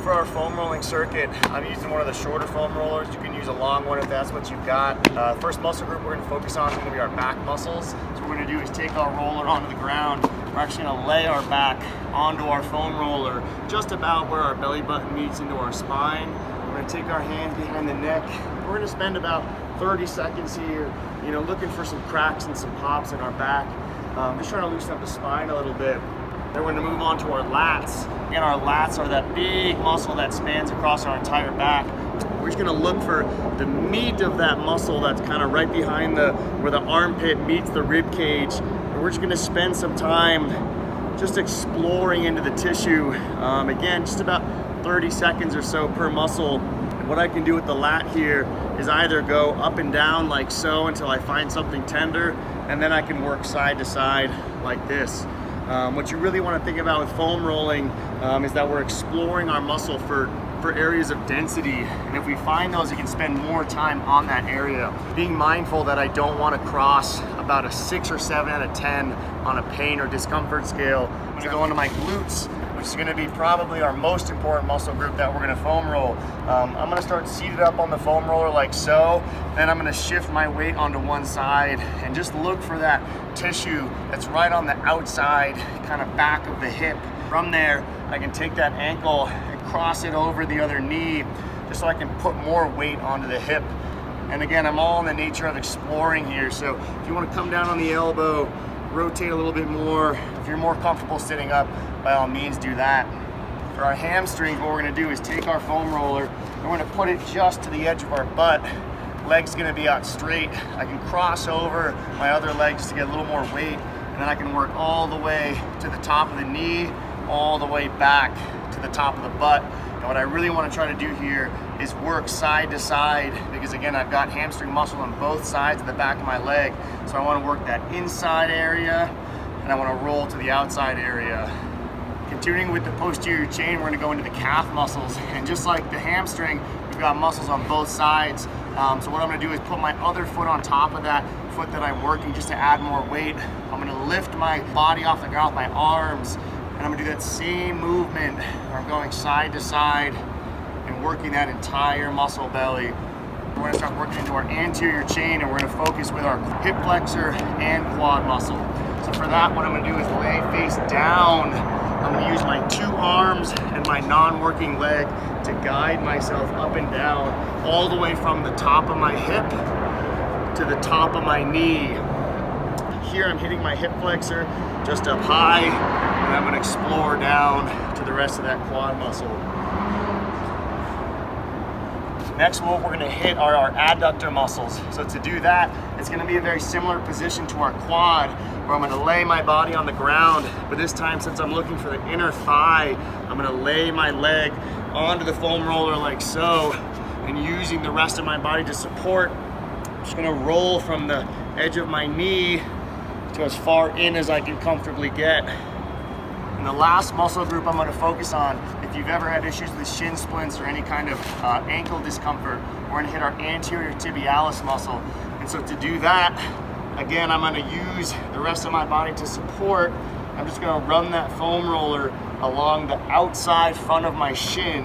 for our foam rolling circuit, I'm using one of the shorter foam rollers. You can use a long one if that's what you've got. First muscle group we're going to focus on is going to be our back muscles. So what we're going to do is take our roller onto the ground. We're actually going to lay our back onto our foam roller, just about where our belly button meets into our spine. We're going to take our hands behind the neck. We're going to spend about 30 seconds here, looking for some cracks and some pops in our back. Just trying to loosen up the spine a little bit. Then we're going to move on to our lats. Again, our lats are that big muscle that spans across our entire back. We're just going to look for the meat of that muscle that's kind of right behind where the armpit meets the rib cage. And we're just going to spend some time just exploring into the tissue. Again, just about 30 seconds or so per muscle. And what I can do with the lat here is either go up and down like so until I find something tender, and then I can work side to side like this. What you really want to think about with foam rolling is that we're exploring our muscle for areas of density, and if we find those, you can spend more time on that area. Being mindful that I don't want to cross about a 6 or 7 out of 10 on a pain or discomfort scale. I'm going to go into my glutes, which is going to be probably our most important muscle group that we're going to foam roll. I'm going to start seated up on the foam roller like so, then I'm going to shift my weight onto one side and just look for that tissue that's right on the outside, kind of back of the hip. From there, I can take that ankle and cross it over the other knee, just so I can put more weight onto the hip. And again, I'm all in the nature of exploring here, so if you want to come down on the elbow, rotate a little bit more. If you're more comfortable sitting up, by all means do that. For our hamstrings, what we're going to do is take our foam roller and we're going to put it just to the edge of our butt. Leg's going to be out straight. I can cross over my other leg just to get a little more weight, and then I can work all the way to the top of the knee, all the way back to the top of the butt. And what I really want to try to do here is work side to side, because again, I've got hamstring muscle on both sides of the back of my leg. So I want to work that inside area, and I want to roll to the outside area. Continuing with the posterior chain, we're going to go into the calf muscles, and just like the hamstring, we've got muscles on both sides. So what I'm going to do is put my other foot on top of that foot that I'm working, just to add more weight. I'm going to lift my body off the ground with my arms, and I'm going to do that same movement where I'm going side to side and working that entire muscle belly. We're going to start working into our anterior chain, and we're going to focus with our hip flexor and quad muscle. So for that, what I'm going to do is lay face down. I'm going to use my 2 arms and my non-working leg to guide myself up and down, all the way from the top of my hip to the top of my knee. Here I'm hitting my hip flexor just up high, and I'm going to explore down to the rest of that quad muscle. Next, what we're going to hit are our adductor muscles. So to do that, it's going to be a very similar position to our quad, where I'm going to lay my body on the ground, but this time, since I'm looking for the inner thigh, I'm going to lay my leg onto the foam roller like so, and using the rest of my body to support, I'm just going to roll from the edge of my knee to as far in as I can comfortably get. And the last muscle group I'm going to focus on, if you've ever had issues with shin splints or any kind of ankle discomfort, we're going to hit our anterior tibialis muscle. And so to do that, again, I'm going to use the rest of my body to support. I'm just going to run that foam roller along the outside front of my shin,